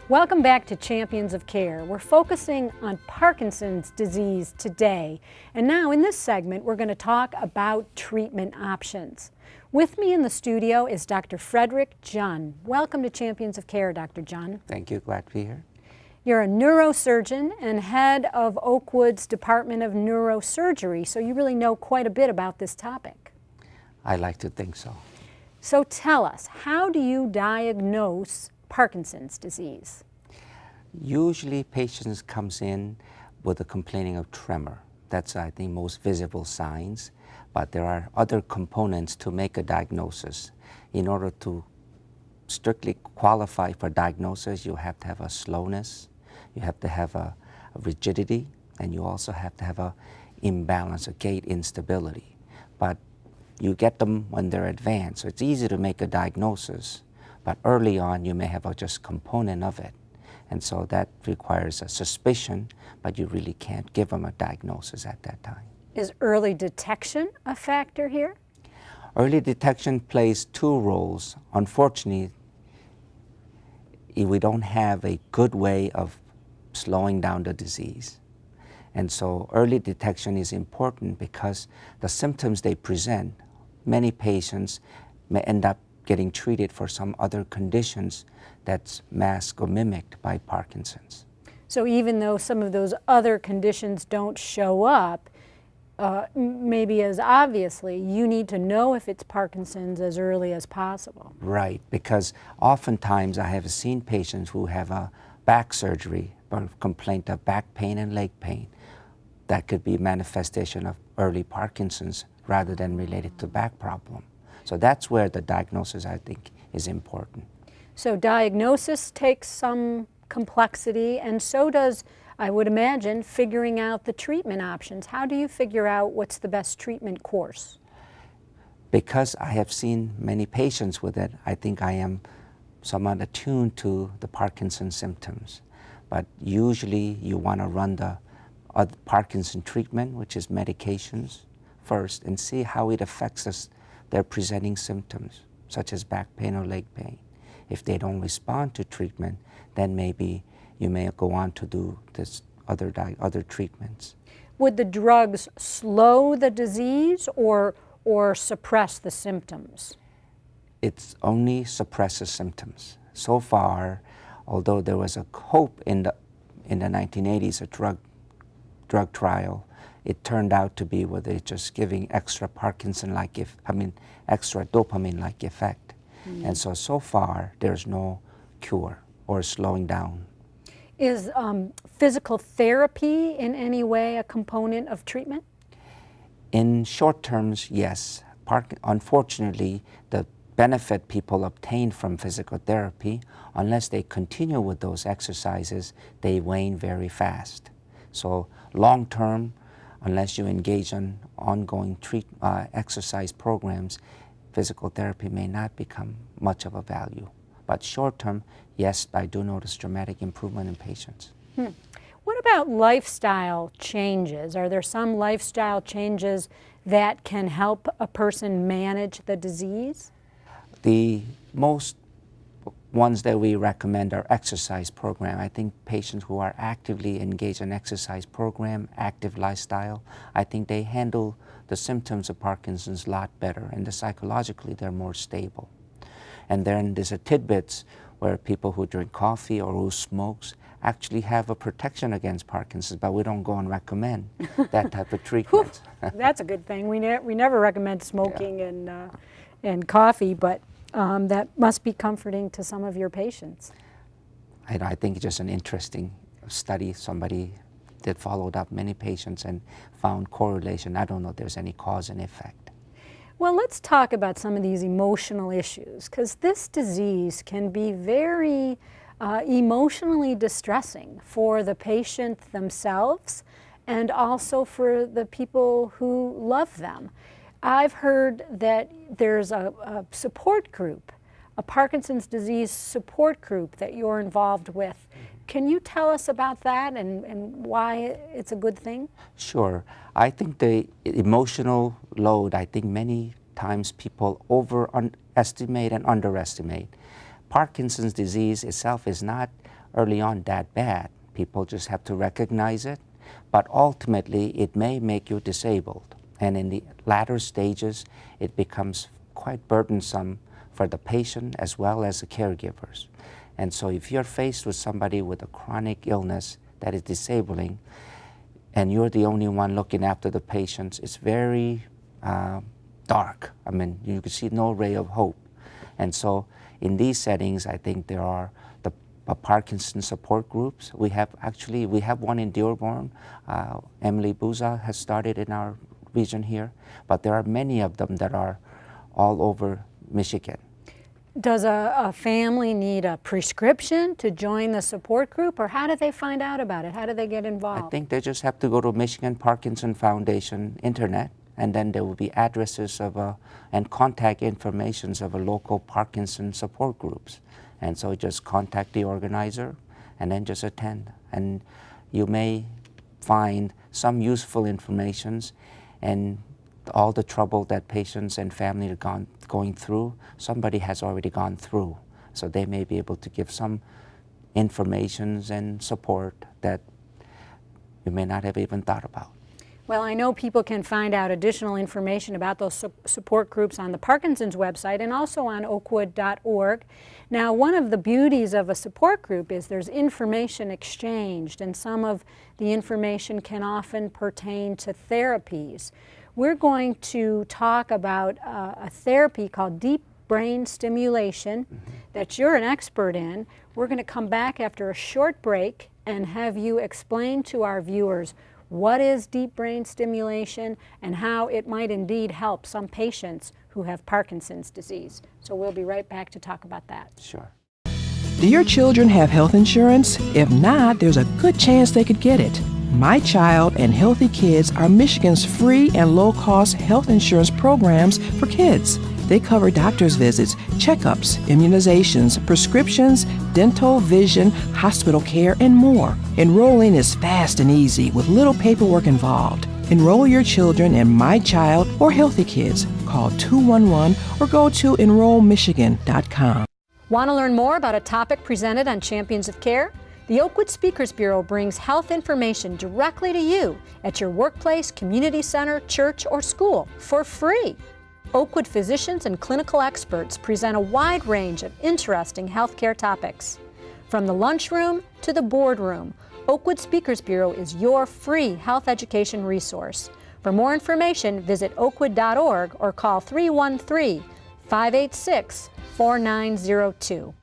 Welcome back to Champions of Care. We're focusing on Parkinson's disease today. And now in this segment, we're going to talk about treatment options. With me in the studio is Dr. Fredrick Junn. Welcome to Champions of Care, Dr. Junn. Thank you. Glad to be here. You're a neurosurgeon and head of Oakwood's Department of Neurosurgery, so you really know quite a bit about this topic. I like to think so. So tell us, how do you diagnose Parkinson's disease? Usually patients comes in with a complaining of tremor. That's, I think, most visible signs. But there are other components to make a diagnosis. In order to strictly qualify for diagnosis, you have to have a slowness, you have to have a rigidity, and you also have to have a imbalance, a gait instability. But you get them when they're advanced, so it's easy to make a diagnosis. But early on, you may have a just component of it. And so that requires a suspicion, but you really can't give them a diagnosis at that time. Is early detection a factor here? Early detection plays two roles. Unfortunately, we don't have a good way of slowing down the disease. And so early detection is important because the symptoms they present, many patients may end up getting treated for some other conditions that's masked or mimicked by Parkinson's. So even though some of those other conditions don't show up, maybe as obviously, you need to know if it's Parkinson's as early as possible. Right, because oftentimes I have seen patients who have a back surgery or complaint of back pain and leg pain. That could be manifestation of early Parkinson's rather than related to back problem. So that's where the diagnosis, I think, is important. So diagnosis takes some complexity, and so does, I would imagine, figuring out the treatment options. How do you figure out what's the best treatment course? Because I have seen many patients with it, I think I am somewhat attuned to the Parkinson symptoms. But usually you want to run the Parkinson treatment, which is medications, first, and see how it affects their presenting symptoms, such as back pain or leg pain. If they don't respond to treatment, then maybe you may go on to do this other treatments. Would the drugs slow the disease or suppress the symptoms? It only suppresses symptoms. So far, although there was a hope in the 1980s, a drug trial, it turned out to be where they're just giving extra Parkinson-like, extra dopamine-like effect. And so far, there's no cure or slowing down. Is physical therapy in any way a component of treatment? In short terms, yes. Unfortunately, the benefit people obtain from physical therapy, unless they continue with those exercises, they wane very fast. So long term, unless you engage in ongoing exercise programs, physical therapy may not become much of a value. But short term, yes, I do notice dramatic improvement in patients. What about lifestyle changes? Are there some lifestyle changes that can help a person manage the disease? The most ones that we recommend are exercise program. I think patients who are actively engaged in exercise program, active lifestyle, I think they handle the symptoms of Parkinson's a lot better, and psychologically they're more stable. And then there's tidbits where people who drink coffee or who smokes actually have a protection against Parkinson's, but we don't go and recommend that type of treatment. That's a good thing. We never recommend smoking and coffee, but that must be comforting to some of your patients. I think it's just an interesting study. Somebody that followed up many patients and found correlation. I don't know if there's any cause and effect. Well, let's talk about some of these emotional issues, because this disease can be very emotionally distressing for the patient themselves and also for the people who love them. I've heard that there's a support group, a Parkinson's disease support group that you're involved with. Can you tell us about that and why it's a good thing? Sure. I think the emotional load, I think many times people overestimate and underestimate. Parkinson's disease itself is not early on that bad. People just have to recognize it, but ultimately it may make you disabled. And in the latter stages, it becomes quite burdensome for the patient as well as the caregivers. And so if you're faced with somebody with a chronic illness that is disabling, and you're the only one looking after the patients, it's very dark. I mean, you can see no ray of hope. And so in these settings, I think there are the Parkinson support groups. We have one in Dearborn. Emily Buza has started in our region here, but there are many of them that are all over Michigan. Does a family need a prescription to join the support group, or how do they find out about it? How do they get involved? I think they just have to go to Michigan Parkinson Foundation internet, and then there will be addresses of and contact informations of a local Parkinson support groups. And so just contact the organizer and then just attend. And you may find some useful informations, and all the trouble that patients and family are going through, somebody has already gone through. So they may be able to give some informations and support that you may not have even thought about. Well, I know people can find out additional information about those support groups on the Parkinson's website and also on oakwood.org. Now, one of the beauties of a support group is there's information exchanged, and some of the information can often pertain to therapies. We're going to talk about a therapy called deep brain stimulation that you're an expert in. We're going to come back after a short break and have you explain to our viewers what is deep brain stimulation and how it might indeed help some patients who have Parkinson's disease. So we'll be right back to talk about that. Sure. Do your children have health insurance? If not, there's a good chance they could get it. My Child and Healthy Kids are Michigan's free and low-cost health insurance programs for kids. They cover doctor's visits, checkups, immunizations, prescriptions, dental, vision, hospital care, and more. Enrolling is fast and easy with little paperwork involved. Enroll your children in My Child or Healthy Kids. Call 211 or go to enrollmichigan.com. Want to learn more about a topic presented on Champions of Care? The Oakwood Speakers Bureau brings health information directly to you at your workplace, community center, church, or school for free. Oakwood physicians and clinical experts present a wide range of interesting healthcare topics. From the lunchroom to the boardroom, Oakwood Speakers Bureau is your free health education resource. For more information, visit oakwood.org or call 313-586-4902.